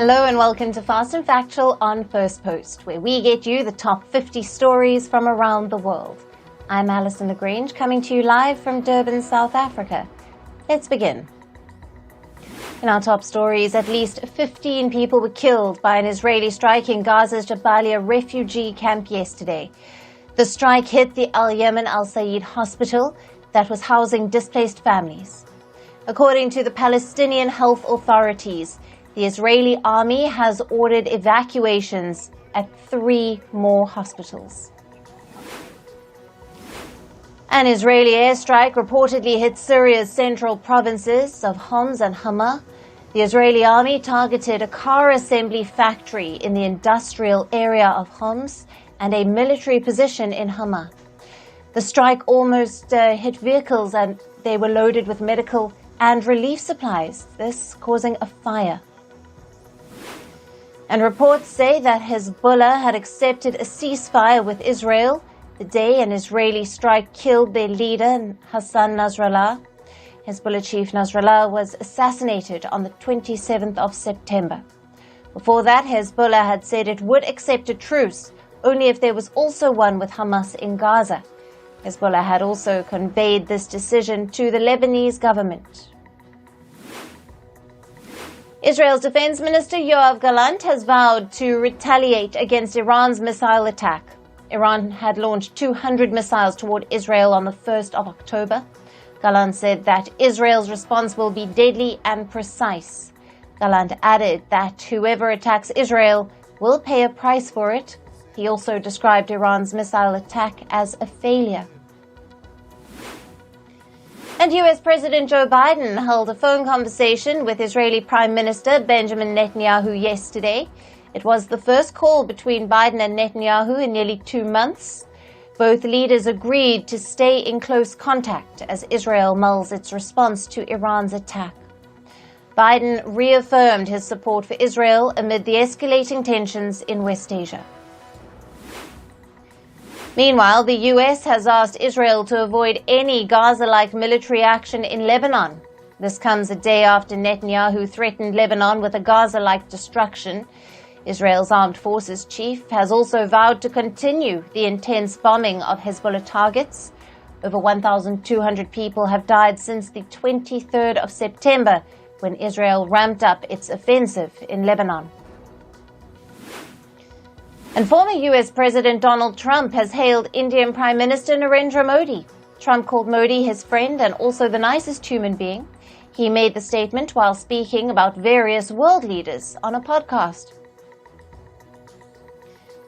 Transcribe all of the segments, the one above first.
Hello and welcome to Fast and Factual on Firstpost, where we get you the top 50 stories from around the world. I'm Alison Lagrange, coming to you live from Durban, South Africa. Let's begin. In our top stories, at least 15 people were killed by an Israeli strike in Gaza's Jabalia refugee camp yesterday. The strike hit the Al-Yemen Al-Said hospital that was housing displaced families. According to the Palestinian health authorities, the Israeli army has ordered evacuations at 3 more hospitals. An Israeli airstrike reportedly hit Syria's central provinces of Homs and Hama. The Israeli army targeted a car assembly factory in the industrial area of Homs and a military position in Hama. The strike almost hit vehicles, and they were loaded with medical and relief supplies, this causing a fire. And reports say that Hezbollah had accepted a ceasefire with Israel the day an Israeli strike killed their leader, Hassan Nasrallah. Hezbollah chief Nasrallah was assassinated on the 27th of September. Before that, Hezbollah had said it would accept a truce only if there was also one with Hamas in Gaza. Hezbollah had also conveyed this decision to the Lebanese government. Israel's Defense Minister Yoav Gallant has vowed to retaliate against Iran's missile attack. Iran had launched 200 missiles toward Israel on the 1st of October. Gallant said that Israel's response will be deadly and precise. Gallant added that whoever attacks Israel will pay a price for it. He also described Iran's missile attack as a failure. And U.S. President Joe Biden held a phone conversation with Israeli Prime Minister Benjamin Netanyahu yesterday. It was the first call between Biden and Netanyahu in nearly 2 months. Both leaders agreed to stay in close contact as Israel mulls its response to Iran's attack. Biden reaffirmed his support for Israel amid the escalating tensions in West Asia. Meanwhile, the U.S. has asked Israel to avoid any Gaza-like military action in Lebanon. This comes a day after Netanyahu threatened Lebanon with a Gaza-like destruction. Israel's armed forces chief has also vowed to continue the intense bombing of Hezbollah targets. Over 1,200 people have died since the 23rd of September, when Israel ramped up its offensive in Lebanon. And former U.S. President Donald Trump has hailed Indian Prime Minister Narendra Modi. Trump called Modi his friend and also the nicest human being. He made the statement while speaking about various world leaders on a podcast.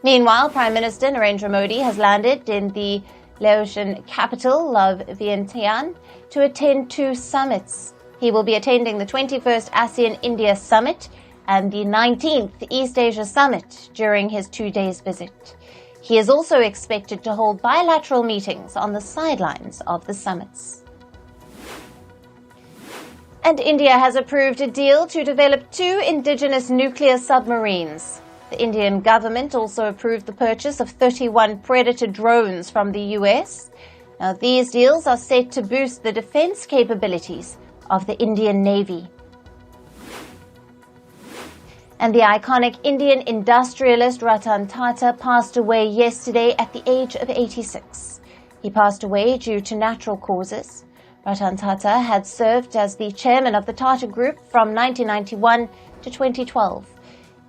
Meanwhile, Prime Minister Narendra Modi has landed in the Laotian capital of Vientiane to attend 2 summits. He will be attending the 21st ASEAN-India Summit and the 19th East Asia Summit during his 2 days visit. He is also expected to hold bilateral meetings on the sidelines of the summits. And India has approved a deal to develop 2 indigenous nuclear submarines. The Indian government also approved the purchase of 31 Predator drones from the US. Now, these deals are set to boost the defense capabilities of the Indian Navy. And the iconic Indian industrialist Ratan Tata passed away yesterday at the age of 86. He passed away due to natural causes. Ratan Tata had served as the chairman of the Tata Group from 1991 to 2012.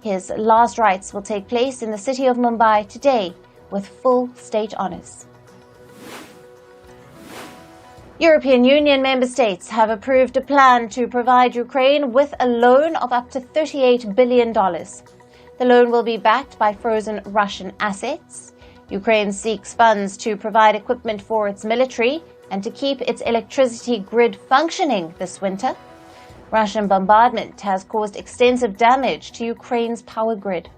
His last rites will take place in the city of Mumbai today with full state honors. European Union member states have approved a plan to provide Ukraine with a loan of up to $38 billion. The loan will be backed by frozen Russian assets. Ukraine seeks funds to provide equipment for its military and to keep its electricity grid functioning this winter. Russian bombardment has caused extensive damage to Ukraine's power grid.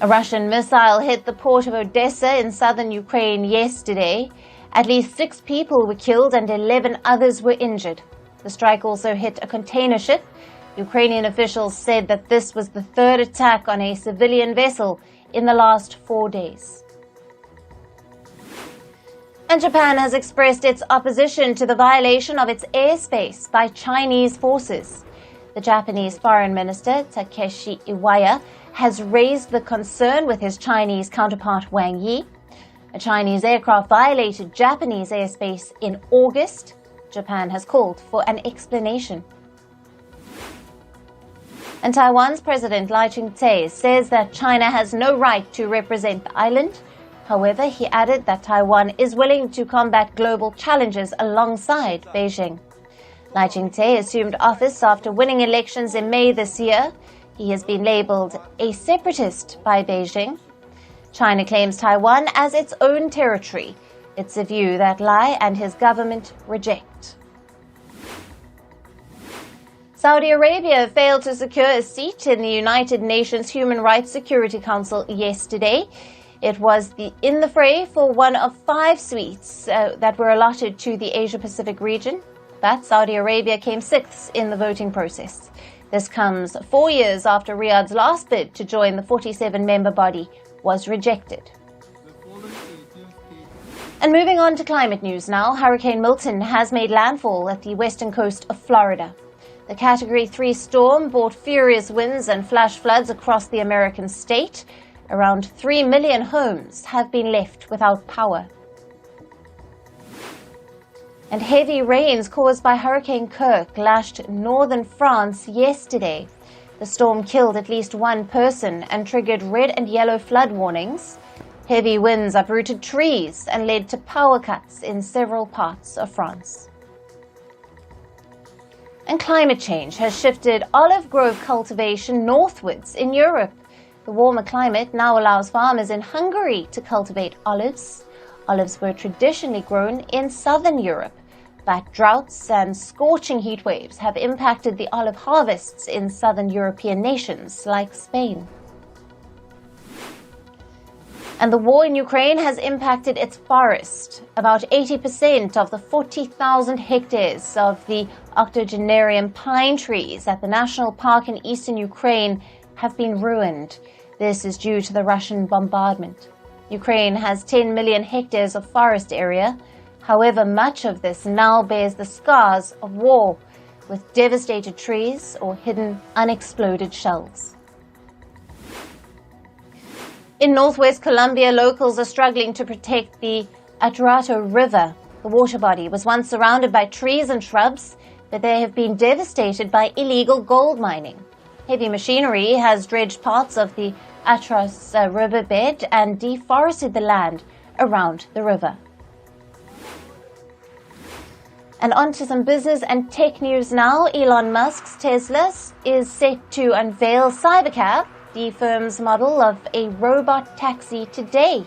A Russian missile hit the port of Odessa in southern Ukraine yesterday. At least 6 people were killed and 11 others were injured. The strike also hit a container ship. Ukrainian officials said that this was the 3rd attack on a civilian vessel in the last 4 days. And Japan has expressed its opposition to the violation of its airspace by Chinese forces. The Japanese Foreign Minister, Takeshi Iwaya, has raised the concern with his Chinese counterpart Wang Yi. A Chinese aircraft violated Japanese airspace in August. Japan has called for an explanation. And Taiwan's President Lai Ching-te says that China has no right to represent the island. However, he added that Taiwan is willing to combat global challenges alongside Beijing. Lai Ching-te assumed office after winning elections in May this year. He has been labeled a separatist by Beijing. China claims Taiwan as its own territory. It's a view that Lai and his government reject. Saudi Arabia failed to secure a seat in the United Nations Human Rights Security Council yesterday. It was in the fray for one of 5 seats that were allotted to the Asia-Pacific region, but Saudi Arabia came 6th in the voting process. This comes 4 years after Riyadh's last bid to join the 47-member body was rejected. And moving on to climate news now, Hurricane Milton has made landfall at the western coast of Florida. The Category 3 storm brought furious winds and flash floods across the American state. Around 3 million homes have been left without power. And heavy rains caused by Hurricane Kirk lashed northern France yesterday. The storm killed at least 1 person and triggered red and yellow flood warnings. Heavy winds uprooted trees and led to power cuts in several parts of France. And climate change has shifted olive grove cultivation northwards in Europe. The warmer climate now allows farmers in Hungary to cultivate olives. Olives were traditionally grown in southern Europe, but droughts and scorching heat waves have impacted the olive harvests in southern European nations like Spain. And the war in Ukraine has impacted its forest. About 80% of the 40,000 hectares of the octogenarian pine trees at the national park in eastern Ukraine have been ruined. This is due to the Russian bombardment. Ukraine has 10 million hectares of forest area. However, much of this now bears the scars of war, with devastated trees or hidden unexploded shells. In northwest Colombia, locals are struggling to protect the Atrato River. The water body was once surrounded by trees and shrubs, but they have been devastated by illegal gold mining. Heavy machinery has dredged parts of the Atras riverbed and deforested the land around the river. And on to some business and tech news now. Elon Musk's Tesla is set to unveil Cybercab, the firm's model of a robot taxi, today.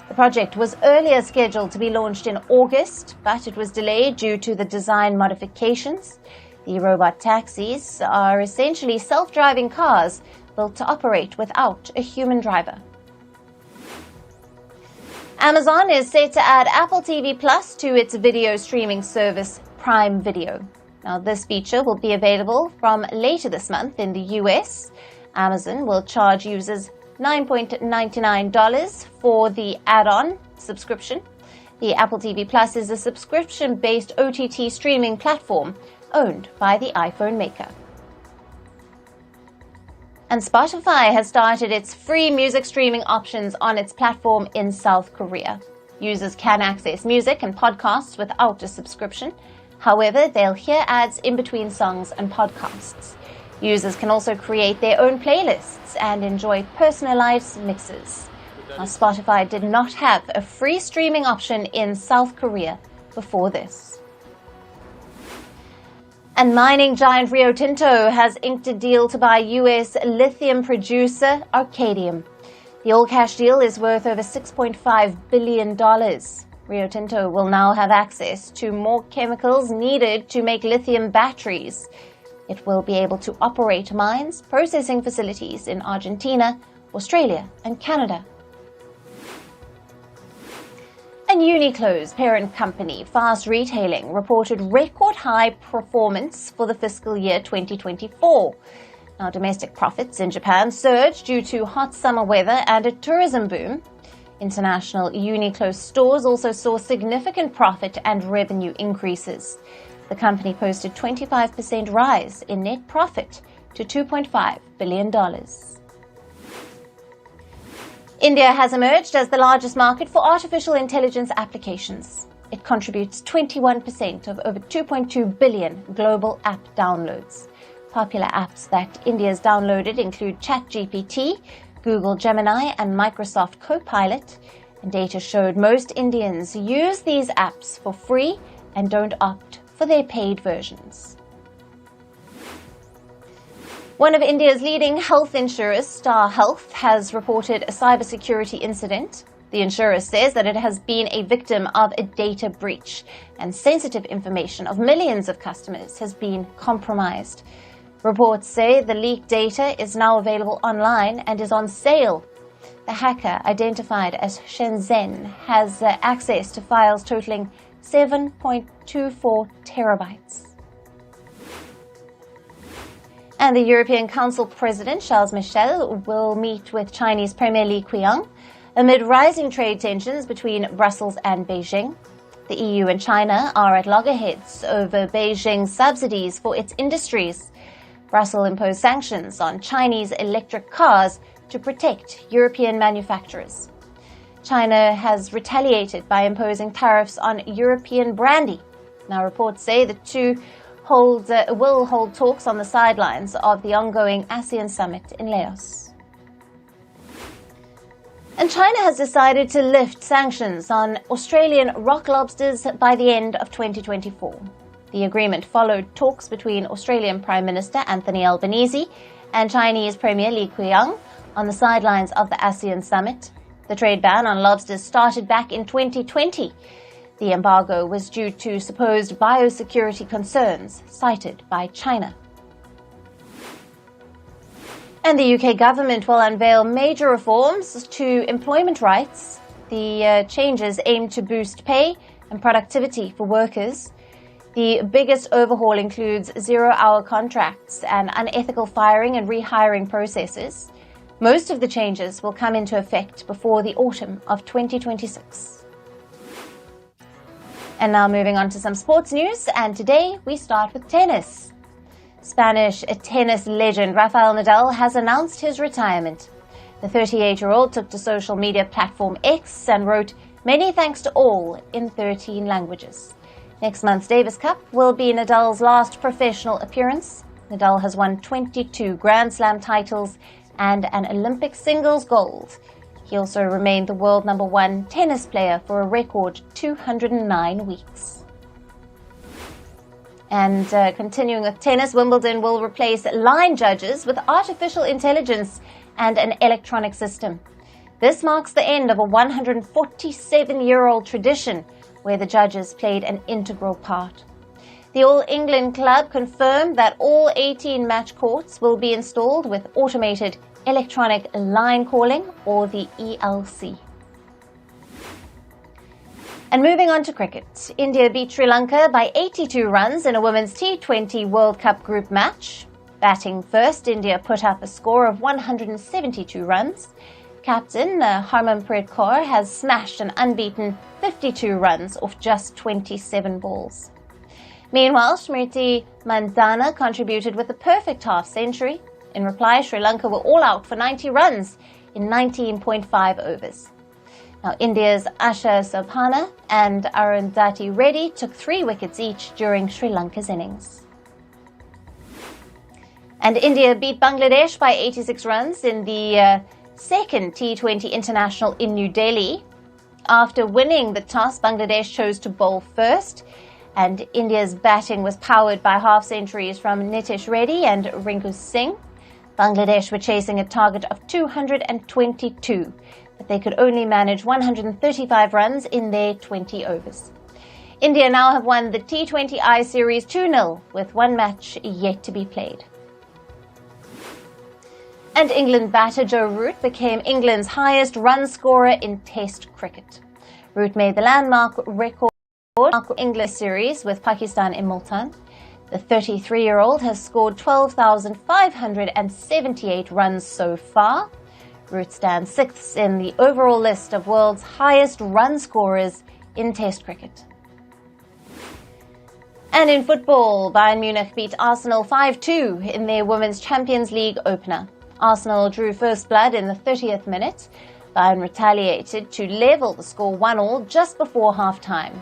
The project was earlier scheduled to be launched in August, but it was delayed due to the design modifications. The robot taxis are essentially self-driving cars built to operate without a human driver. Amazon is set to add Apple TV Plus to its video streaming service Prime Video. Now, this feature will be available from later this month in the US. Amazon will charge users $9.99 for the add-on subscription. The Apple TV Plus is a subscription-based OTT streaming platform owned by the iPhone maker. And Spotify has started its free music streaming options on its platform in South Korea. Users can access music and podcasts without a subscription. However, they'll hear ads in between songs and podcasts. Users can also create their own playlists and enjoy personalized mixes. Now, Spotify did not have a free streaming option in South Korea before this. And mining giant Rio Tinto has inked a deal to buy U.S. lithium producer Arcadium. The all-cash deal is worth over $6.5 billion. Rio Tinto will now have access to more chemicals needed to make lithium batteries. It will be able to operate mines, processing facilities in Argentina, Australia, and Canada. And Uniqlo's parent company, Fast Retailing, reported record high performance for the fiscal year 2024. Now, domestic profits in Japan surged due to hot summer weather and a tourism boom. International Uniqlo stores also saw significant profit and revenue increases. The company posted 25% rise in net profit to $2.5 billion. India has emerged as the largest market for artificial intelligence applications. It contributes 21% of over 2.2 billion global app downloads. Popular apps that India has downloaded include ChatGPT, Google Gemini, and Microsoft Copilot. And data showed most Indians use these apps for free and don't opt for their paid versions. One of India's leading health insurers, Star Health, has reported a cybersecurity incident. The insurer says that it has been a victim of a data breach, and sensitive information of millions of customers has been compromised. Reports say the leaked data is now available online and is on sale. The hacker, identified as Shenzhen, has access to files totaling 7.24 terabytes. And the European Council President, Charles Michel, will meet with Chinese Premier Li Qiang amid rising trade tensions between Brussels and Beijing. The EU and China are at loggerheads over Beijing's subsidies for its industries. Brussels imposed sanctions on Chinese electric cars to protect European manufacturers. China has retaliated by imposing tariffs on European brandy. Now, reports say the two will hold talks on the sidelines of the ongoing ASEAN summit in Laos. And China has decided to lift sanctions on Australian rock lobsters by the end of 2024. The agreement followed talks between Australian Prime Minister Anthony Albanese and Chinese Premier Li Qiang on the sidelines of the ASEAN summit. The trade ban on lobsters started back in 2020. The embargo was due to supposed biosecurity concerns cited by China. And the UK government will unveil major reforms to employment rights. The changes aim to boost pay and productivity for workers. The biggest overhaul includes zero-hour contracts and unethical firing and rehiring processes. Most of the changes will come into effect before the autumn of 2026. And now moving on to some sports news, and today we start with tennis. Spanish tennis legend Rafael Nadal has announced his retirement. The 38-year-old took to social media platform X and wrote, "Many thanks to all," in 13 languages. Next month's Davis Cup will be Nadal's last professional appearance. Nadal has won 22 Grand Slam titles and an Olympic singles gold. He also remained the world #1 tennis player for a record 209 weeks. And continuing with tennis, Wimbledon will replace line judges with artificial intelligence and an electronic system. This marks the end of a 147-year-old tradition where the judges played an integral part. The All England club confirmed that all 18 match courts will be installed with automated electronic line calling, or the ELC. And moving on to cricket, India beat Sri Lanka by 82 runs in a women's T20 World Cup group match. Batting first, India put up a score of 172 runs. Captain Harmanpreet Kaur has smashed an unbeaten 52 runs off just 27 balls. Meanwhile, Smriti Mandhana contributed with a perfect half-century. In reply, Sri Lanka were all out for 90 runs in 19.5 overs. Now, India's Asha Sobhana and Arundhati Reddy took 3 wickets each during Sri Lanka's innings. And India beat Bangladesh by 86 runs in the second T20 International in New Delhi. After winning the toss, Bangladesh chose to bowl first, and India's batting was powered by half-centuries from Nitish Reddy and Rinku Singh. Bangladesh were chasing a target of 222, but they could only manage 135 runs in their 20 overs. India now have won the T20I series 2-0, with one match yet to be played. And England batter Joe Root became England's highest run scorer in Test cricket. Root made the landmark record English series with Pakistan in Multan. The 33-year-old has scored 12,578 runs so far. Root stands 6th in the overall list of world's highest run scorers in Test cricket. And in football, Bayern Munich beat Arsenal 5-2 in their Women's Champions League opener. Arsenal drew first blood in the 30th minute. Bayern retaliated to level the score 1-1 just before half-time.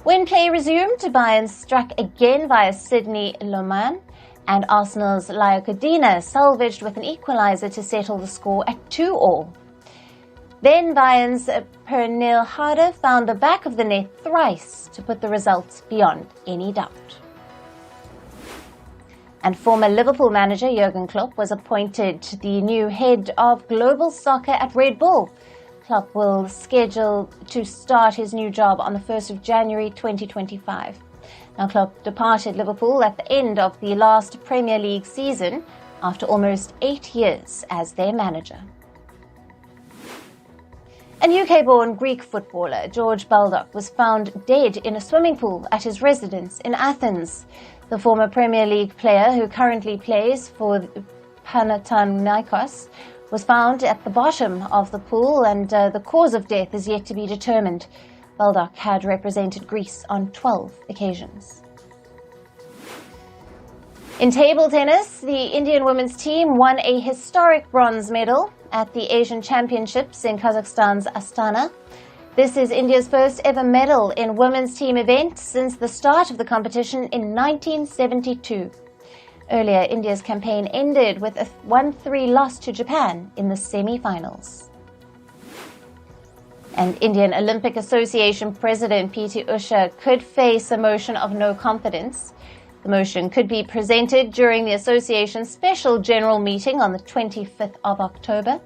When play resumed, Bayern struck again via Sydney Loman, and Arsenal's Laia Codina salvaged with an equaliser to settle the score at 2-2. Then Bayern's Pernille Harder found the back of the net thrice to put the results beyond any doubt. And former Liverpool manager Jurgen Klopp was appointed the new head of global soccer at Red Bull. Klopp will schedule to start his new job on the 1st of January 2025. Now, Klopp departed Liverpool at the end of the last Premier League season after almost 8 years as their manager. And UK-born Greek footballer George Baldock was found dead in a swimming pool at his residence in Athens. The former Premier League player, who currently plays for Panathinaikos, was found at the bottom of the pool, and the cause of death is yet to be determined. Baldock had represented Greece on 12 occasions. In table tennis, the Indian women's team won a historic bronze medal at the Asian Championships in Kazakhstan's Astana. This is India's first ever medal in women's team events since the start of the competition in 1972. Earlier, India's campaign ended with a 1-3 loss to Japan in the semi-finals. And Indian Olympic Association President P.T. Usha could face a motion of no confidence. The motion could be presented during the association's special general meeting on the 25th of October.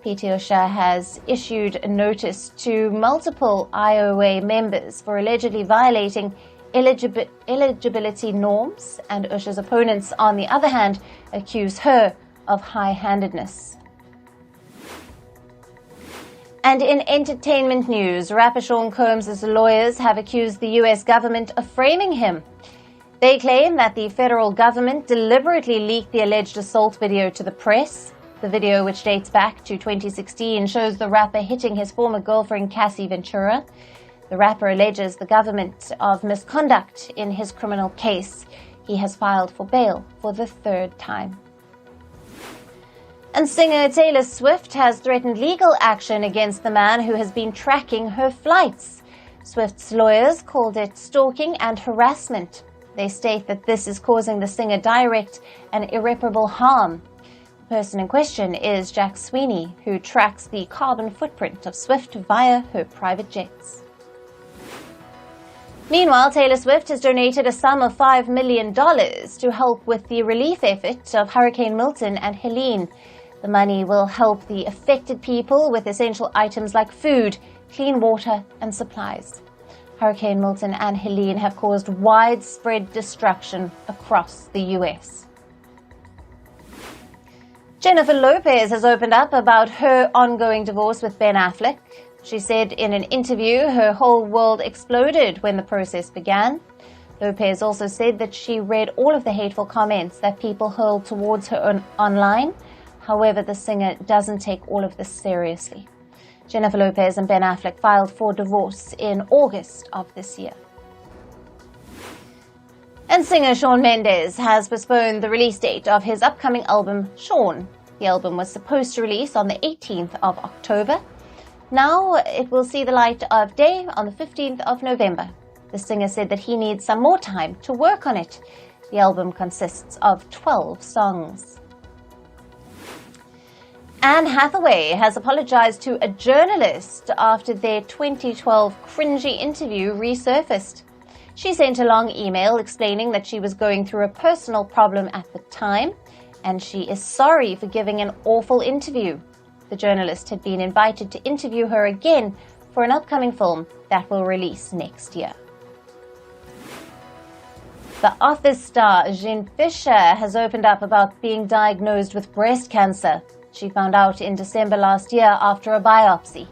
P.T. Usha has issued a notice to multiple IOA members for allegedly violating eligibility norms, and Usha's opponents, on the other hand, accuse her of high-handedness. And in entertainment news, rapper Sean Combs' lawyers have accused the US government of framing him. They claim that the federal government deliberately leaked the alleged assault video to the press. The video, which dates back to 2016, shows the rapper hitting his former girlfriend Cassie Ventura. The rapper alleges the government of misconduct in his criminal case. He has filed for bail for the third time. And singer Taylor Swift has threatened legal action against the man who has been tracking her flights. Swift's lawyers called it stalking and harassment. They state that this is causing the singer direct and irreparable harm. The person in question is Jack Sweeney, who tracks the carbon footprint of Swift via her private jets. Meanwhile, Taylor Swift has donated a sum of $5 million to help with the relief effort of Hurricane Milton and Helene. The money will help the affected people with essential items like food, clean water, and supplies. Hurricane Milton and Helene have caused widespread destruction across the U.S. Jennifer Lopez has opened up about her ongoing divorce with Ben Affleck. She said in an interview her whole world exploded when the process began. Lopez also said that she read all of the hateful comments that people hurled towards her online. However, the singer doesn't take all of this seriously. Jennifer Lopez and Ben Affleck filed for divorce in August of this year. And singer Shawn Mendes has postponed the release date of his upcoming album, Shawn. The album was supposed to release on the 18th of October. Now it will see the light of day on the 15th of November. The singer said that he needs some more time to work on it. The album consists of 12 songs. Anne Hathaway has apologized to a journalist after their 2012 cringy interview resurfaced. She sent a long email explaining that she was going through a personal problem at the time, and she is sorry for giving an awful interview. The journalist had been invited to interview her again for an upcoming film that will release next year. The Office star Jean Fisher has opened up about being diagnosed with breast cancer. She found out in December last year after a biopsy.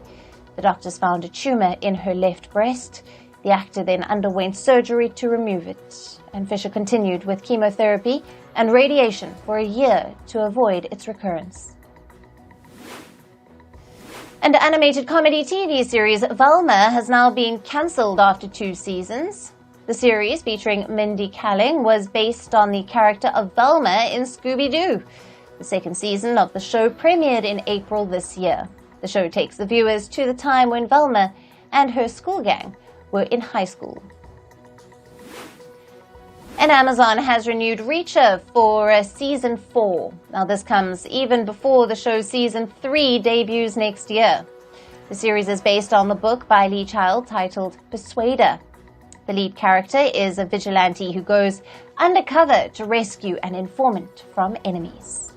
The doctors found a tumor in her left breast. The actor then underwent surgery to remove it, and Fisher continued with chemotherapy and radiation for a year to avoid its recurrence. And the animated comedy TV series Velma has now been cancelled after 2 seasons. The series, featuring Mindy Kaling, was based on the character of Velma in Scooby-Doo. The second season of the show premiered in April this year. The show takes the viewers to the time when Velma and her school gang were in high school. And Amazon has renewed Reacher for Season 4. Now, this comes even before the show's Season 3 debuts next year. The series is based on the book by Lee Child titled Persuader. The lead character is a vigilante who goes undercover to rescue an informant from enemies.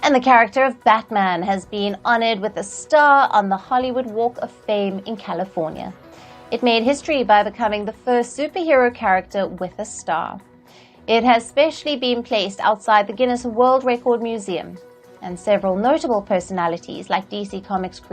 And the character of Batman has been honored with a star on the Hollywood Walk of Fame in California. It made history by becoming the first superhero character with a star. It has specially been placed outside the Guinness World Record Museum, and several notable personalities like DC Comics creator